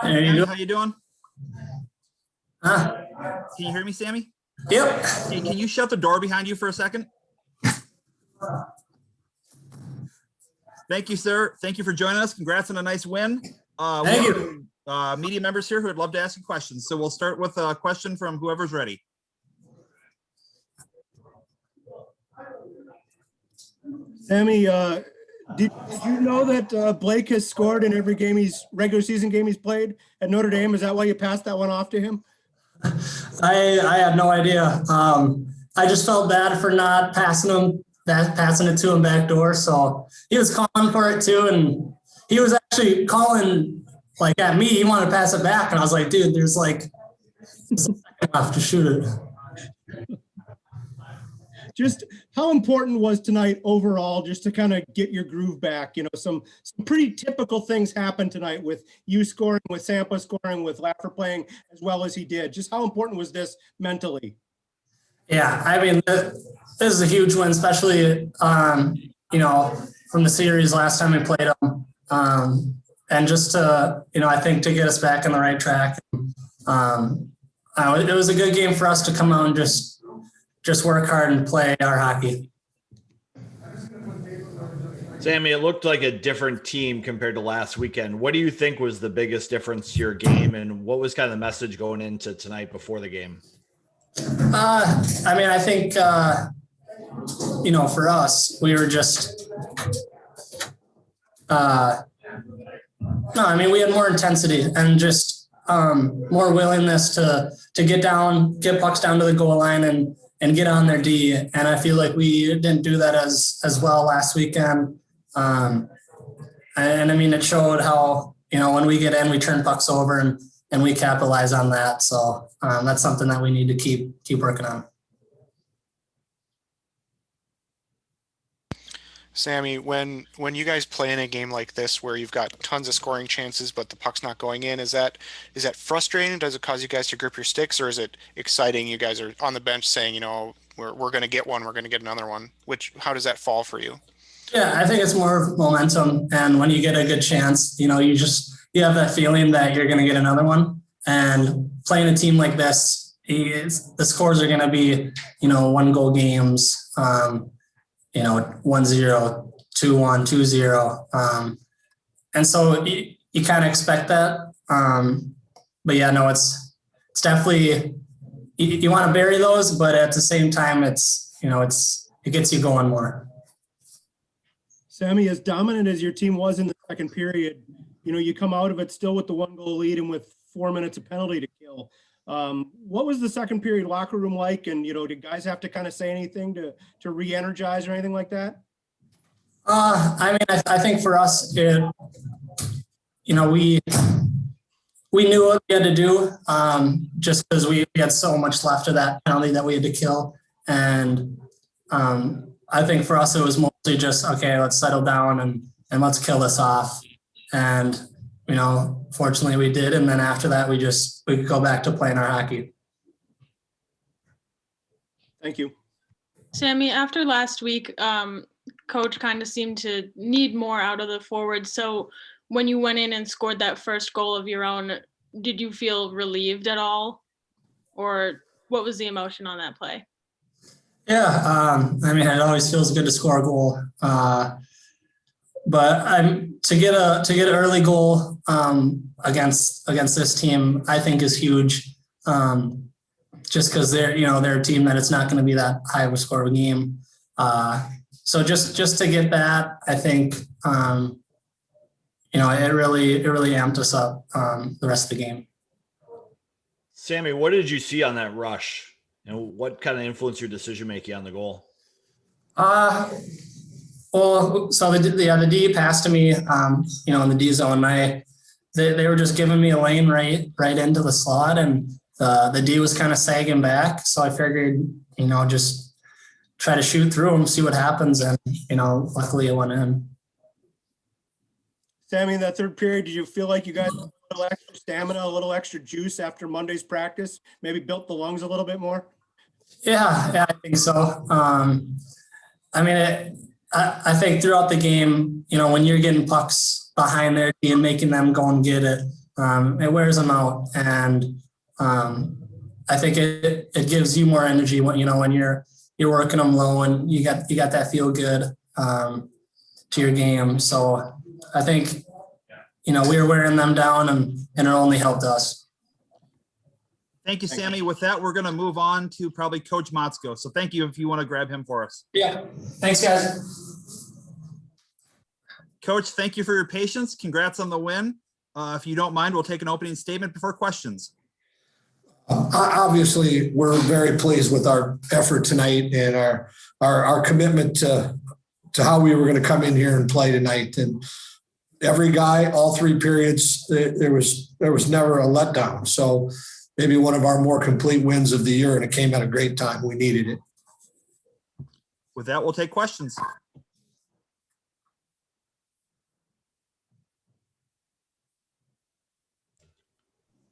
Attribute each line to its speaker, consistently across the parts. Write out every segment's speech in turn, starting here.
Speaker 1: Sammy, how you doing?
Speaker 2: Huh?
Speaker 1: Can you hear me, Sammy?
Speaker 2: Yep.
Speaker 1: Hey, can you shut the door behind you for a second? Thank you, sir. Thank you for joining us. Congrats on a nice win.
Speaker 2: Thank you.
Speaker 1: Media members here who would love to ask you questions. So we'll start with a question from whoever's ready.
Speaker 3: Sammy, did you know that Blake has scored in every regular season game he's played at Notre Dame? Is that why you passed that one off to him?
Speaker 2: I had no idea. I just felt bad for not passing it to him backdoor. So he was calling for it too, and he was actually calling like at me. He wanted to pass it back, and I was like, "Dude, there's like a second left to shoot it."
Speaker 3: Just how important was tonight overall, just to kind of get your groove back? You know, some pretty typical things happened tonight with you scoring, with Sampo scoring, with Laffer playing as well as he did. Just how important was this mentally?
Speaker 2: Yeah, I mean, this is a huge win, especially you know, from the series last time we played them, and just to, you know, I think to get us back on the right track. It was a good game for us to come out and just work hard and play our hockey.
Speaker 4: Sammy, it looked like a different team compared to last weekend. What do you think was the biggest difference to your game, and what was kind of the message going into tonight before the game?
Speaker 2: I mean, I think, you know, for us, we were just, no, I mean, we had more intensity and just more willingness to get pucks down to the goal line and get on their D. And I feel like we didn't do that as well last weekend. And I mean, it showed how, you know, when we get in, we turn pucks over and we capitalize on that. So that's something that we need to keep working on.
Speaker 5: Sammy, when you guys play in a game like this where you've got tons of scoring chances but the puck's not going in, is that frustrating? Does it cause you guys to grip your sticks, or is it exciting? You guys are on the bench saying, you know, we're going to get one, we're going to get another one. How does that fall for you? Yeah, I think it's more momentum, and when you get a good chance, you know, you have that feeling that you're going to get another one. And playing a team like this, the scores are going to be, you know, 1-goal games. You know, 1-0, 2-1, 2-0. And so you kind of expect that. But yeah, no, it's definitely, you want to bury those, but at the same time, it's, you know, it gets you going more.
Speaker 3: Sammy, as dominant as your team was in the second period, you know, you come out of it still with the 1-goal lead and with 4 minutes of penalty to kill. What was the second period locker room like? And, you know, did guys have to kind of say anything to re-energize or anything like that?
Speaker 2: I mean, I think for us, you know, we knew what we had to do, just because we had so much left of that penalty that we had to kill. And I think for us, it was mostly just, okay, let's settle down and let's kill this off. And, you know, fortunately we did. And then after that, we could go back to playing our hockey.
Speaker 3: Thank you.
Speaker 6: Sammy, after last week, coach kind of seemed to need more out of the forwards. So when you went in and scored that first goal of your own, did you feel relieved at all? Or what was the emotion on that play?
Speaker 2: Yeah. I mean, it always feels good to score a goal. But to get an early goal against this team, I think is huge. Just because they're a team that it's not going to be that high of a score of a game. So just to get that, I think you know, it really amped us up the rest of the game.
Speaker 4: Sammy, what did you see on that rush, and what kind of influenced your decision making on the goal?
Speaker 2: Well, so the D passed to me, you know, in the D zone. They were just giving me a lane right into the slot, and the D was kind of sagging back. So I figured, you know, just try to shoot through them, see what happens, and, you know, luckily it went in.
Speaker 3: Sammy, in that third period, did you feel like you guys had a little extra stamina, a little extra juice after Monday's practice? Maybe built the lungs a little bit more?
Speaker 2: Yeah, I think so. I mean, I think throughout the game, you know, when you're getting pucks behind there and making them go and get it, It wears them out, and I think it gives you more energy when when you're working them low and you got that feel good to your game. So I think we were wearing them down, and it only helped us.
Speaker 1: Thank you, Sammy. With that, we're going to move on to probably Coach Motzko. So thank you if you want to grab him for us.
Speaker 2: Yeah. Thanks, guys.
Speaker 1: Coach, thank you for your patience. Congrats on the win. If you don't mind, we'll take an opening statement before questions.
Speaker 7: Obviously, we're very pleased with our effort tonight and our commitment to how we were going to come in here and play tonight. And every guy, all 3 periods, there was never a letdown. So maybe one of our more complete wins of the year, and it came at a great time. We needed it.
Speaker 1: With that, we'll take questions.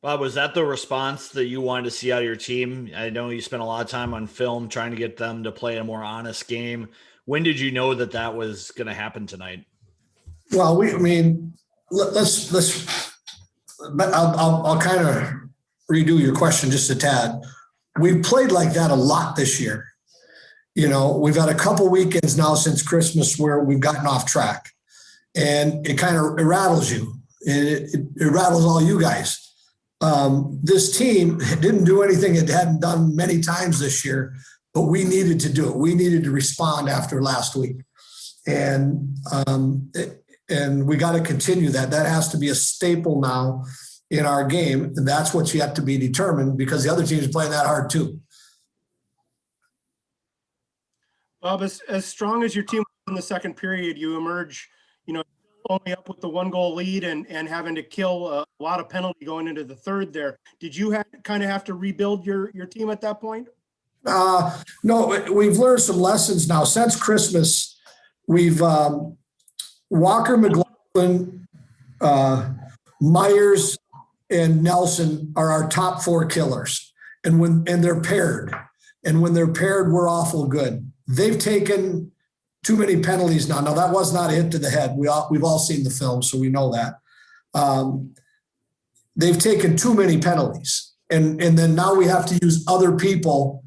Speaker 4: Bob, was that the response that you wanted to see out of your team? I know you spent a lot of time on film trying to get them to play a more honest game. When did you know that was going to happen tonight?
Speaker 7: Well, I'll kind of redo your question just a tad. We've played like that a lot this year. We've had a couple weekends now since Christmas where we've gotten off track, and it kind of rattles you. It rattles all you guys. This team didn't do anything it hadn't done many times this year, but we needed to do it. We needed to respond after last week, and we got to continue that. That has to be a staple now in our game, and that's what's yet to be determined because the other teams are playing that hard too.
Speaker 3: Bob, as strong as your team was in the second period, you emerge, only up with the 1-goal lead and having to kill a lot of penalty going into the third there. Did you kind of have to rebuild your team at that point?
Speaker 7: No, we've learned some lessons now. Since Christmas, we've Walker, McLaughlin, Myers, and Nelson are our top 4 killers. And they're paired. And when they're paired, we're awful good. They've taken too many penalties now. Now, that was not a hit to the head. We've all seen the film, so we know that. They've taken too many penalties. And then now we have to use other people.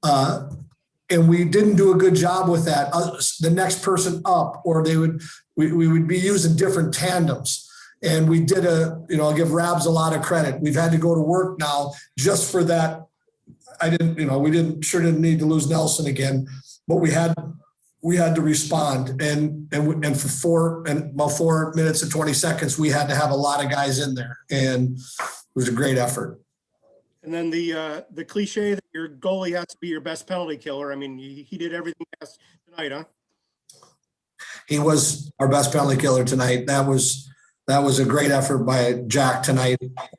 Speaker 7: And we didn't do a good job with that. The next person up, or we would be using different tandems. And we did I'll give Rabs a lot of credit. We've had to go to work now just for that. We didn't need to lose Nelson again, but we had to respond. And for 4 minutes and 20 seconds, we had to have a lot of guys in there, and it was a great effort.
Speaker 3: And then the cliche that your goalie has to be your best penalty killer. I mean, he did everything tonight, huh?
Speaker 7: He was our best penalty killer tonight. That was a great effort by Jack tonight.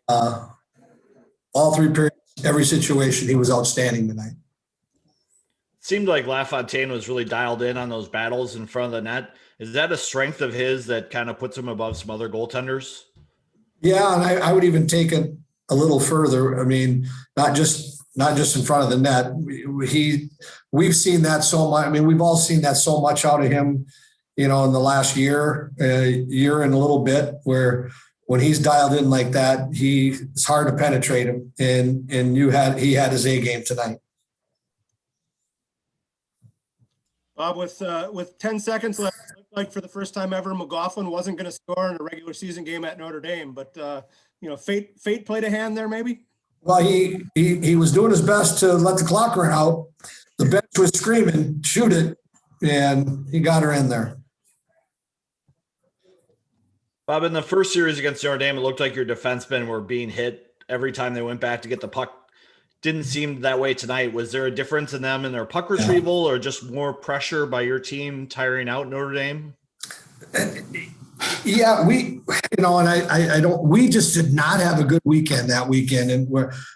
Speaker 7: All 3 periods, every situation, he was outstanding tonight.
Speaker 4: Seemed like LaFontaine was really dialed in on those battles in front of the net. Is that a strength of his that kind of puts him above some other goaltenders? Yeah,
Speaker 7: and I would even take it a little further. I mean, not just in front of the net. We've seen that so much. I mean, we've all seen that so much out of him, in the last year and a little bit, where when he's dialed in like that, it's hard to penetrate him. And he had his A game tonight.
Speaker 3: Bob, with 10 seconds left, it looked like for the first time ever, McLaughlin wasn't going to score in a regular season game at Notre Dame, but fate played a hand there, maybe.
Speaker 7: Well, he was doing his best to let the clock run out. The bench was screaming, "Shoot it!" and he got her in there.
Speaker 4: Bob, in the first series against Notre Dame, it looked like your defensemen were being hit every time they went back to get the puck. Didn't seem that way tonight. Was there a difference in them in their puck retrieval, or just more pressure by your team tiring out Notre Dame?
Speaker 7: Yeah, we just did not have a good weekend that weekend. And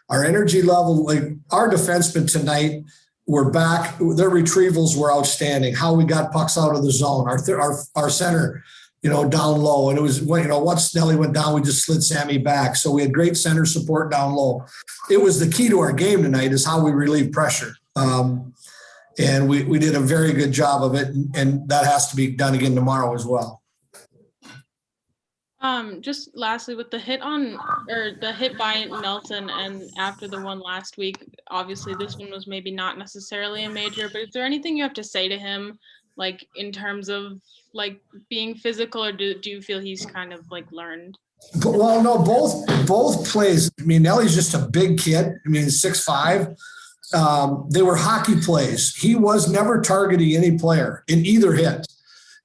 Speaker 7: our energy level, like our defensemen tonight were back. Their retrievals were outstanding. How we got pucks out of the zone. Our center, down low. And it was, once Snelly went down, we just slid Sammy back. So we had great center support down low. It was the key to our game tonight is how we relieve pressure. And we did a very good job of it. And that has to be done again tomorrow as well.
Speaker 6: Just lastly, with the hit on or the hit by Nelson and after the one last week, obviously this one was maybe not necessarily a major, but is there anything you have to say to him, like in terms of like being physical, or do you feel he's kind of like learned?
Speaker 7: Well, no, both plays. I mean, Nellie's just a big kid. I mean, 6'5". They were hockey plays. He was never targeting any player in either hit.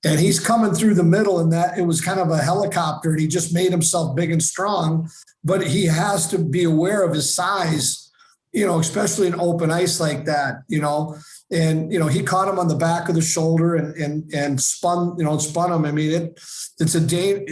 Speaker 7: And he's coming through the middle, and that it was kind of a helicopter, and he just made himself big and strong. But he has to be aware of his size, especially in open ice like that, And he caught him on the back of the shoulder and spun him. I mean, it's a day.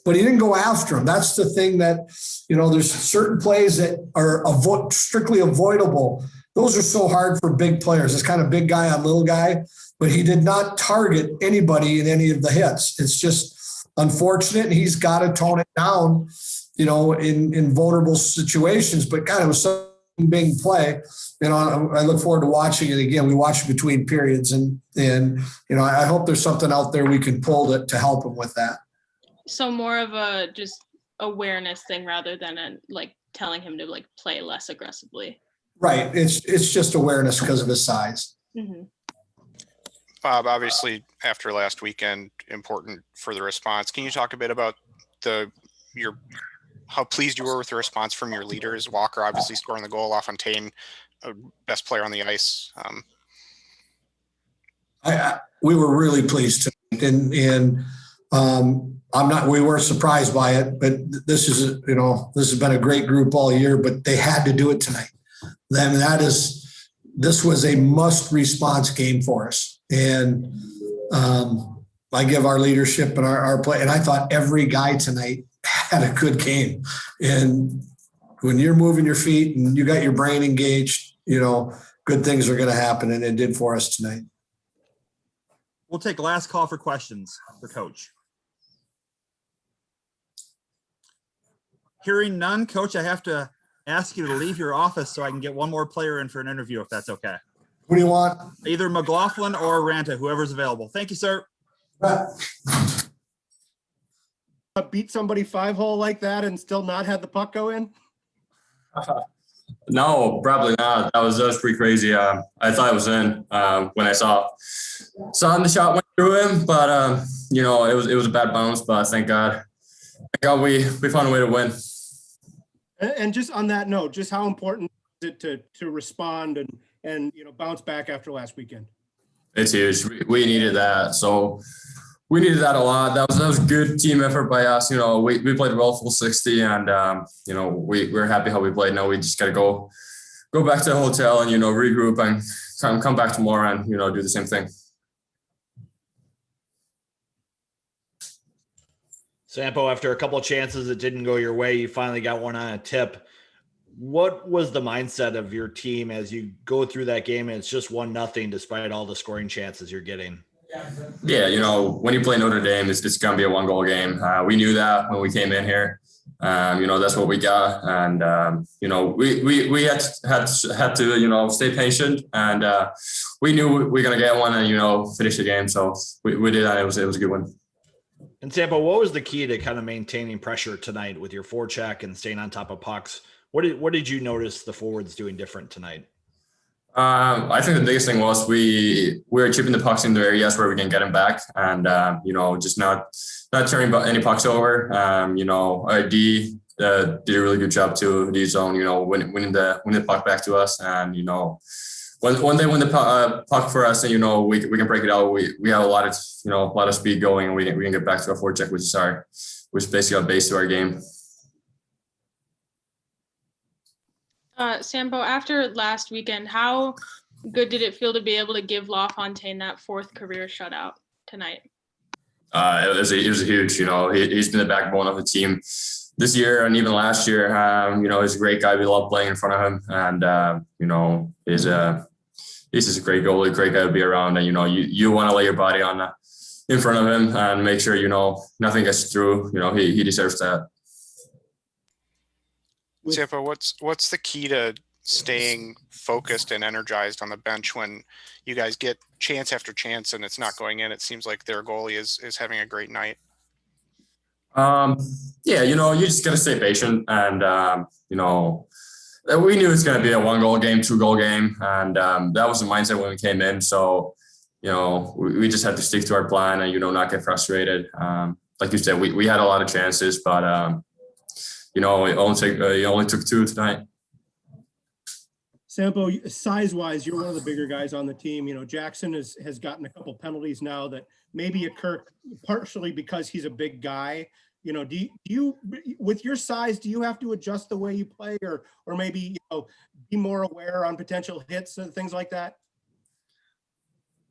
Speaker 7: But he didn't go after him. That's the thing that, there's certain plays that are strictly avoidable. Those are so hard for big players. It's kind of big guy on little guy, but he did not target anybody in any of the hits. It's just unfortunate, and he's got to tone it down, in vulnerable situations. But God, it was such a big play. I look forward to watching it again. We watch it between periods, and I hope there's something out there we can pull to help him with that.
Speaker 6: So more of a just awareness thing rather than like telling him to like play less aggressively.
Speaker 7: Right. It's just awareness because of his size.
Speaker 6: Mm-hmm.
Speaker 5: Bob, obviously after last weekend, important for the response. Can you talk a bit about how pleased you were with the response from your leaders? Walker obviously scoring the goal, LaFontaine, best player on the ice.
Speaker 7: We were really pleased and we weren't surprised by it, but this has been a great group all year, but they had to do it tonight. Then this was a must response game for us. And I give our leadership and our play, and I thought every guy tonight had a good game. And when you're moving your feet and you got your brain engaged, good things are going to happen. And it did for us tonight.
Speaker 1: We'll take last call for questions for Coach. Hearing none, Coach, I have to ask you to leave your office so I can get one more player in for an interview, if that's okay.
Speaker 7: What do you want?
Speaker 1: Either McLaughlin or Ranta, whoever's available. Thank you, sir.
Speaker 3: Beat somebody 5-hole like that and still not have the puck go in?
Speaker 8: No, probably not. That was pretty crazy. I thought it was in when I saw the shot went through him, but it was a bad bounce. But thank God we found a way to win.
Speaker 3: And just on that note, just how important is it to respond and bounce back after last weekend?
Speaker 8: It's huge. We needed that. So we needed that a lot. That was a good team effort by us. We played well full 60, and we're happy how we played. Now we just got to go back to the hotel and regroup and come back tomorrow and do the same thing.
Speaker 4: Sampo, after a couple of chances that didn't go your way, you finally got one on a tip. What was the mindset of your team as you go through that game and it's just 1-0 despite all the scoring chances you're getting?
Speaker 8: Yeah, when you play Notre Dame, it's going to be a 1-goal game. We knew that when we came in here. That's what we got, and we had to stay patient, and we knew we were going to get one and finish the game. So we did that. It was a good one.
Speaker 4: And Sampo, what was the key to kind of maintaining pressure tonight with your forecheck and staying on top of pucks? What did you notice the forwards doing different tonight?
Speaker 8: I think the biggest thing was we were chipping the pucks into areas where we can get them back, and just not turning any pucks over. Our D did a really good job too. D zone, winning the puck back to us, and when they win the puck for us, and we can break it out. We have a lot of speed going, and we can get back to our forecheck, which is basically our base to our game.
Speaker 6: Sampo, after last weekend, how good did it feel to be able to give LaFontaine that 4th career shutout tonight?
Speaker 8: It was a huge, he's been the backbone of the team this year and even last year. He's a great guy. We love playing in front of him, and he's just a great goalie, great guy to be around. And you want to lay your body on in front of him and make sure nothing gets through. He deserves that.
Speaker 5: Sampo, what's the key to staying focused and energized on the bench when you guys get chance after chance and it's not going in? It seems like their goalie is having a great night.
Speaker 8: Yeah, you just gotta stay patient, and we knew it's gonna be a 1-goal game, 2-goal game, and that was the mindset when we came in. So, we just had to stick to our plan and not get frustrated. Like you said, we had a lot of chances, but it only took 2 tonight.
Speaker 3: Sampo, size-wise, you're one of the bigger guys on the team. Jackson has gotten a couple penalties now that maybe occur partially because he's a big guy. Do you with your size, do you have to adjust the way you play, or maybe be more aware on potential hits and things like that?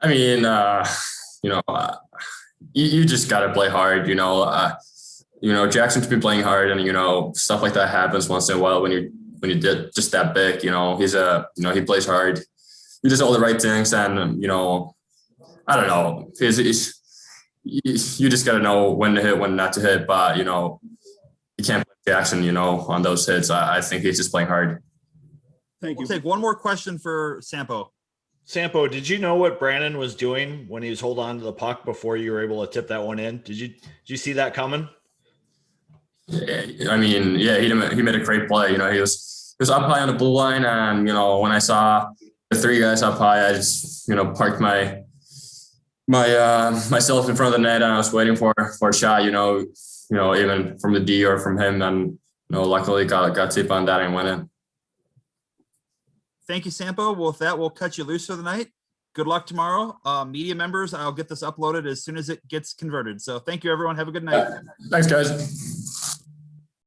Speaker 8: I mean, you just got to play hard. Jackson's been playing hard, and stuff like that happens once in a while when you did just that big. He plays hard. He does all the right things, and I don't know. You just got to know when to hit, when not to hit. But you can't play Jackson. On those hits, I think he's just playing hard.
Speaker 3: Thank you.
Speaker 1: We'll take one more question for Sampo.
Speaker 4: Sampo, did you know what Brandon was doing when he was holding on to the puck before you were able to tip that one in? Did you see that coming?
Speaker 8: Yeah, he made a great play. He was up high on the blue line, and when I saw the 3 guys up high, I just parked myself in front of the net, and I was waiting for a shot. Even from the D or from him, and luckily got tip on that and went in.
Speaker 1: Thank you, Sampo. Well, with that, we'll cut you loose for the night. Good luck tomorrow. Media members, I'll get this uploaded as soon as it gets converted. So thank you, everyone. Have a good night.
Speaker 8: Thanks, guys.